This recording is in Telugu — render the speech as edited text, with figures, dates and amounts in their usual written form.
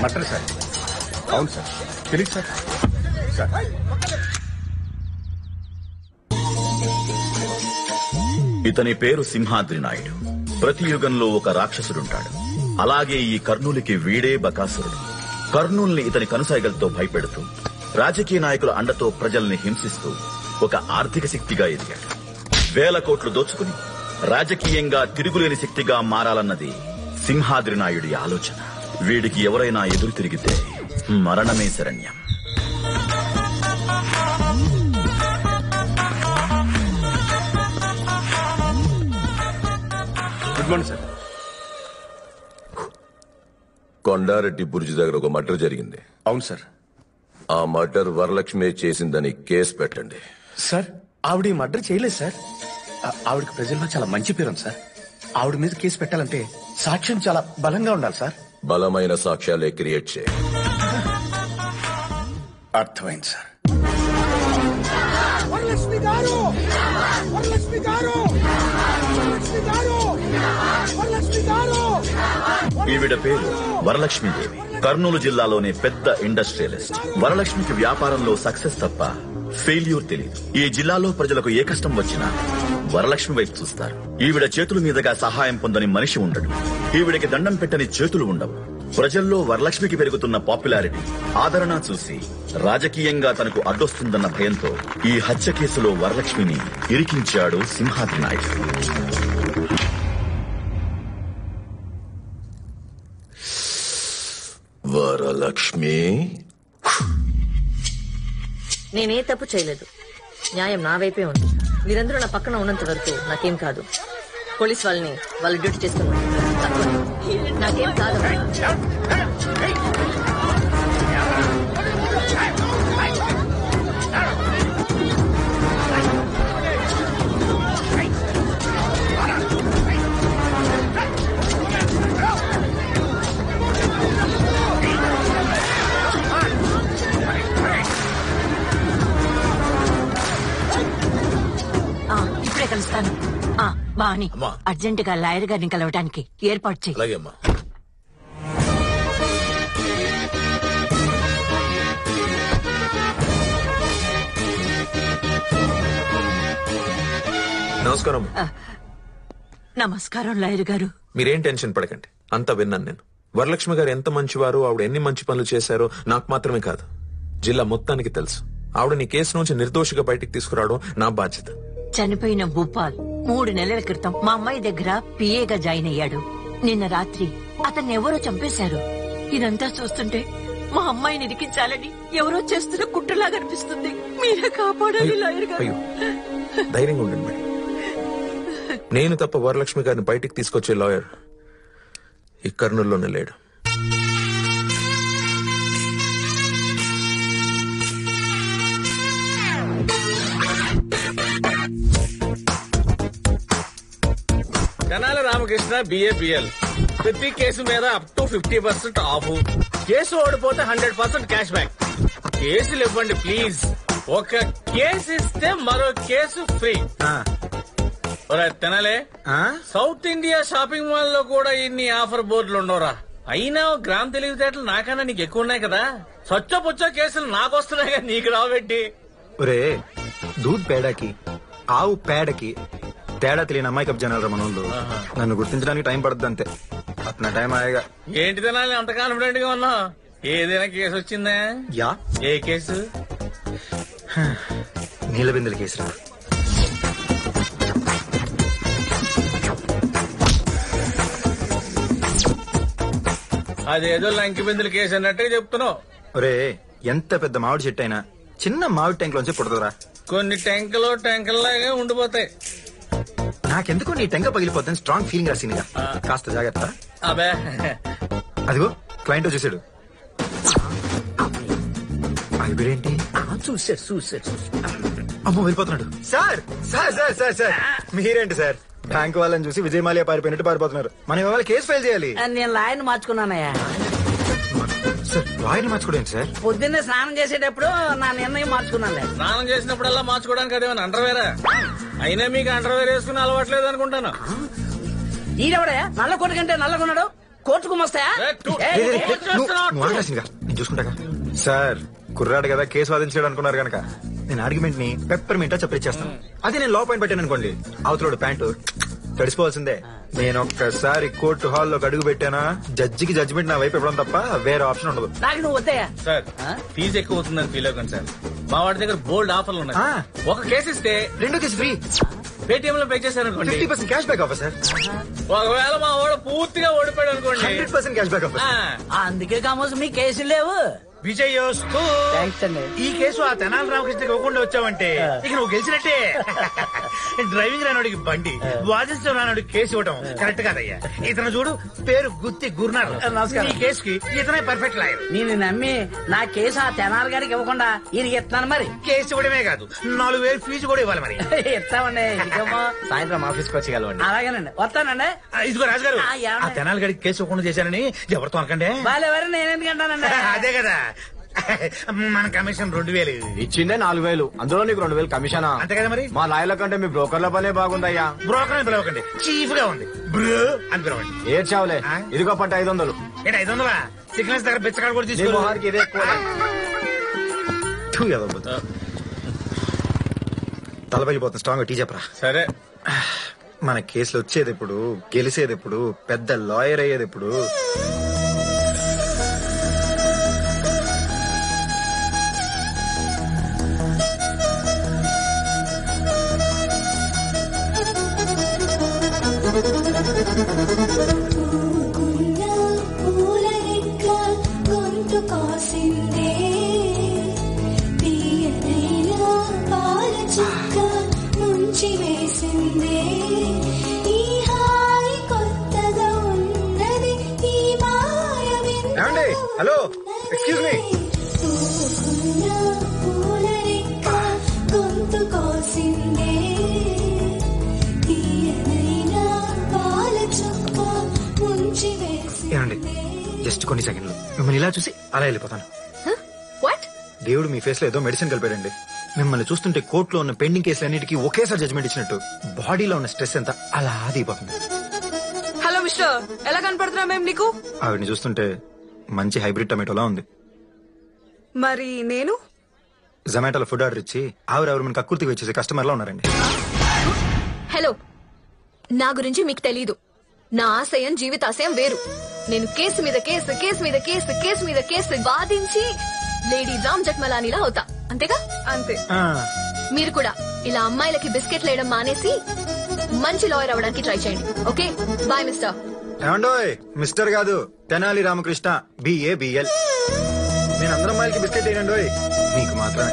మటర్ సార్. అవును సార్, తెలియదు సార్. సార్ ఇతని పేరు సింహాద్రి నాయుడు. ప్రతి యుగంలో ఒక రాక్షసుడుంటాడు. అలాగే ఈ కర్నూలుకి వీడే బకాసురుడు. కర్నూల్ని ఇతని కనుసైగలతో భయపెడుతూ రాజకీయ నాయకుల అండతో ప్రజల్ని హింసిస్తూ ఒక ఆర్థిక శక్తిగా ఎదిగాడు. 1000 కోట్లు దోచుకుని రాజకీయంగా తిరుగులేని శక్తిగా మారాలన్నది సింహాద్రి నాయుడి ఆలోచన. వీడికి ఎవరైనా ఎదురు తిరిగితే మరణమే శరణ్యం. Good morning sir. Kondareddy Burji దగ్గర ఒక మర్డర్ జరిగింది. అవును సార్. ఆ మర్డర్ వరలక్ష్మి చేసిందని కేసు పెట్టండి. సార్ ఆవిడ ఈ మర్డర్ చేయలేదు సార్. ఆవిడకి ప్రజల్లో చాలా మంచి పేరు సార్. ఆవిడ మీద కేసు పెట్టాలంటే సాక్ష్యం చాలా బలంగా ఉండాలి సార్. బలమైన సాక్ష్యాలే క్రియేట్ చేయ. అర్థమైంది సార్. వరలక్ష్మి గారు, వరలక్ష్మి గారు, వరలక్ష్మి గారు, వరలక్ష్మి గారు. ఈవిడ పేరు వరలక్ష్మీదేవి. కర్నూలు జిల్లాలోనే పెద్ద ఇండస్ట్రియలిస్ట్. వరలక్ష్మికి వ్యాపారంలో సక్సెస్ తప్ప ఫెయిల్యూర్ తెలియదు. ఈ జిల్లాలో ప్రజలకు ఏ కష్టం వచ్చినా వరలక్ష్మి వైపు చూస్తారు. ఈవిడ చేతుల మీదుగా సహాయం పొందని మనిషి ఉండడు. ఈవిడకి దండం పెట్టని చేతులు ఉండవు. ప్రజల్లో వరలక్ష్మికి పెరుగుతున్న పాపులారిటీ, ఆదరణ చూసి రాజకీయంగా తనకు అడ్డొస్తుందన్న భయంతో ఈ హత్య కేసులో వరలక్ష్మిని ఇరికించాడు సింహాద్రి నాయుడు. వరలక్ష్మి, నేనే తప్పు చేయలేదు. న్యాయం నా వైపే ఉంది. మీరందరూ నా పక్కన ఉన్నంత వరకు నాకేం కాదు. పోలీస్ వాళ్ళని వాళ్ళు డ్యూటీ చేస్తున్నారు. నాకేం కాదు. ఇప్పుడే కలుస్తాను. బాని అర్జెంట్ గా లాయర్ గారిని కలవడానికి ఏర్పాటు చెయ్యి. అలాగేమ్మా. నమస్కారం. నమస్కారం లాయర్ గారు. మీరేం టెన్షన్ పడకండి, అంతా విన్నాను నేను. వరలక్ష్మి గారు ఎంత మంచివారు, ఆవిడ ఎన్ని మంచి పనులు చేశారో నాకు మాత్రమే కాదు, జిల్లా మొత్తానికి తెలుసు. ఆవిడ నీ కేసు నుంచి నిర్దోషిగా బయటికి తీసుకురావడం నా బాధ్యత. చనిపోయిన భూపాల్ 3 నెలల క్రితం మా అమ్మాయి దగ్గర పిఏగా జాయిన్ అయ్యాడు. నిన్న రాత్రి అతన్ని ఎవరో చంపేశారు. ఇదంతా చూస్తుంటే మా అమ్మాయిని ఇరికించాలని ఎవరో చేస్తున్న కుట్రలాగా అనిపిస్తుంది. మీరే కాపాడాలి లాయర్ గారు. ధైర్యంగా ఉండండి మేడం. నేను తప్ప వరలక్ష్మి గారిని బయటికి తీసుకొచ్చే లాయర్ ఈ కర్నూలులోనే లేడు. కనాల రామకృష్ణ బిఏపిఎల్. ప్రతి కేసు మీద అప్ టు 50% ఆఫ్. కేసు ఓడిపోతే 100% క్యాష్ బ్యాక్. కేసులు ఇవ్వండి ప్లీజ్. ఒక కేసు ఇస్తే మరో కేసు ఫ్రీ. తినాలే, సౌత్ ఇండియా షాపింగ్ మాల్ లో కూడా ఇన్ని ఆఫర్ బోర్డులు ఉండవురా. అయినా గ్రామ్ తెలివితేటలు నాకన్నా నీకు ఎక్కువ ఉన్నాయి కదా. సొచ్చ పుచ్చ కేసులు నాకు వస్తున్నాయి కదా, నీకు రాబెట్టి. ఒరే, దూద్ పేడకి ఆవు పేడకి తేడా తెలియని అమ్మాయికప్ జనాలు మనోళ్ళు. నన్ను గుర్తించడానికి టైం పడుతుంది అంతే. అతన టైం ఆయగా. ఏంటి తినాలి అంత కాన్ఫిడెంట్ గా ఉన్నా? ఏదైనా కేసు వచ్చిందా? యా. ఏ కేసు? నీలబిందెల కేసురా. అదేదో లంకి బిందులు కేసు అన్నట్టే చెప్తున్నావు. ఒరే, ఎంత పెద్ద మామిడి చెట్టు అయినా చిన్న మామిడి ట్యాంక్ లోంచి పుడతారా? కొన్ని ట్యాంకులు ట్యాంకుల్లాగే ఉండిపోతాయి. నాకెందుకు నీ టెంక పగిలిపోద్దని స్ట్రాంగ్ ఫీలింగ్ రాసిందిగా. కాస్త జాగ్రత్త. అబే, అదిగో క్లయింట్ వచ్చేసాడు. ఏంటి చూసాడు. అమ్మో, వెళ్ళిపోతున్నాడు. Sir sir sir sir sir మీరేంటి సార్ బ్యాంక్ వాళ్ళని చూసి విజయమాల్యా పారిపోయినట్టు పారిపోతున్నారు. మనం ఇవాళ కేసు ఫైల్ చేయాలి. నేను లాయర్ మార్చుకున్నానయ్యా. సార్ లాయర్ని మార్చుకోవడం సార్? పొద్దున్నే స్నానం చేసేటప్పుడు నా నిర్ణయం మార్చుకున్నాను. స్నానం చేసినప్పుడల్లా మార్చుకోవడానికి అదేమైనా అండర్వేరా? అయినా మీకు అండర్వేర్ వేసుకుని అలవాట్లేదు అనుకుంటాను. ఈడెవడయా నల్ల కొట్టు కంటే నల్లగున్నాడు? కోర్టుకు మస్తాయా? నేను చూసుకుంటా సార్. కుర్రాడు కదా, కేసు వాదించాడు అనుకున్నారు కనుక నేను ఆర్గ్యుమెంట్ ని పెప్పర్మెంటా చెప్పిచ్చేస్తాను. అదే నేను లో పాయింట్ పెట్టాను అనుకోండి, అవతలోడు ప్యాంటు తడిసిపోవాల్సిందే. నేను ఒక్కసారి కోర్టు హాల్లో అడుగు పెట్టానా, జడ్జికి జడ్జిమెంట్ నా వైపు ఇవ్వడం తప్ప వేరే ఆప్షన్ ఉండదు. నాకు నువ్వు వద్దయా? సార్ ఫీజు ఎక్కువ అవుతుందని ఫీల్ అవ్వకండి సార్. మా వాడి దగ్గర బోల్డ్ ఆఫర్లు ఉన్నాయి. ఒక కేసు ఇస్తే రెండో కేసు ఫ్రీ. పేటిఎం లో పే చేశారనుకోండి 50% క్యాష్ బ్యాక్ ఆఫర్ సార్. ఒకవేళ మా వాడు పూర్తిగా ఓడిపోయాడు అనుకోండి 100% క్యాష్ బ్యాక్ ఆఫర్. అందుకే కామోసు మీ కేసులు లేవు. విజయోస్తు. థ్యాంక్స్ అండి. ఈ కేసు ఆ తెనాలి రామకృష్ణకి ఇవ్వకుండా వచ్చావంటే ఇక నువ్వు గెలిచినట్టే. డ్రైవింగ్ రానోడికి బండి, వాదించడం రానోడికి కేసు ఇవ్వడం కరెక్ట్ కాదయ్యా. ఇతను చూడు, పేరు గుత్తి గురునాథ్. నమస్కారం. ఈ కేసుకి ఇతనే పర్ఫెక్ట్ లాయర్. నేను నమ్మి నా కేసు ఆ తెనాలి గారికి ఇవ్వకుండా ఈయనకి ఇస్తున్నాను. మరి కేసు ఇవ్వడమే కాదు, 4,000 ఫీజు కూడా ఇవ్వాలి. మరి ఇస్తామండి. సాయంత్రం ఆఫీస్కి వచ్చేయగలవండి. అలాగేనండి, వస్తానండి. ఇదిగో రాజుగారు, ఆ, ఏమండి? ఆ తెనాలి గడికి కేసు ఇవ్వకుండా చేశానని ఎవరితో అనకండి. వాళ్ళెవరు నేనెందుకంటానండి? అదే కదా, మన కమిషన్ 2,000 ఇచ్చిందే 4,000, అందులో నీకు 2,000 కమిషనా? అంతే కదా. మరి మా లాయర్ల కంటే మీ బ్రోకర్ల పనే బాగుందయ్యా. బ్రోకర్ అని పిలవకండి, చీఫ్ గా ఉంది. బ్రో అని పిలవండి. ఏడ్చావులే, ఇదిగో పట్టు 500. ఏంటి 500? సిగ్నల్స్ దగ్గర బిచ్చకాడు కూడా నీ తీసుకో. మొహానికి ఇదే ఎక్కువ. తలపైపోతుంది స్ట్రాంగ్ టీ చెప్పరా. సరే, మన కేసులు వచ్చేది ఎప్పుడు, గెలిసేది ఎప్పుడు, పెద్ద లాయర్ అయ్యేది ఎప్పుడు? Hello, excuse me. ఏమండి, జస్ట్ కొన్ని సెకండ్లు మిమ్మల్ని ఇలా చూసి అలా వెళ్ళిపోతాను. దేవుడు మీ ఫేస్ లో ఏదో మెడిసిన్ కలిపాడండి. మిమ్మల్ని చూస్తుంటే కోర్టులో ఉన్న పెండింగ్ కేసులన్నిటికీ ఒకేసారి జడ్జిమెంట్ ఇచ్చినట్టు బాడీలో ఉన్న స్ట్రెస్ ఎంత అలా దిగిపోతుంది. హలో మిస్టర్, ఎలా కనపడుతున్నా మేము నీకు? ఆవిడని చూస్తుంటే మంచి హైబ్రిడ్ టమాటోలా ఉంది. మరి నేను జొమాటోలో ఫుడ్ ఆర్డర్ ఇచ్చి ఆవిరెవరు మన కక్కుర్తికి వచ్చేసి కస్టమర్ లా ఉన్నారండి. హలో, నా గురించి మీకు తెలీదు. నా ఆశయం జీవితాశయం వేరు. నేను కేసు మీద కేసు, కేసు మీద కేసు, కేసు మీద కేసు వాదించి లేడీ రామ్ జట్మలానిలా అవుతా, అంతేగా? అంతే. మీరు కూడా ఇలా అమ్మాయిలకి బిస్కెట్లు వేయడం మానేసి మంచి లాయర్ అవ్వడానికి ట్రై చేయండి. Okay, bye mister. ఏమండోయ్, మిస్టర్ కాదు, తెనాలి రామకృష్ణ, BABL. నేను అందరం అమ్మాయిలకి బిస్కెట్ వేయండి, మీకు మాత్రమే.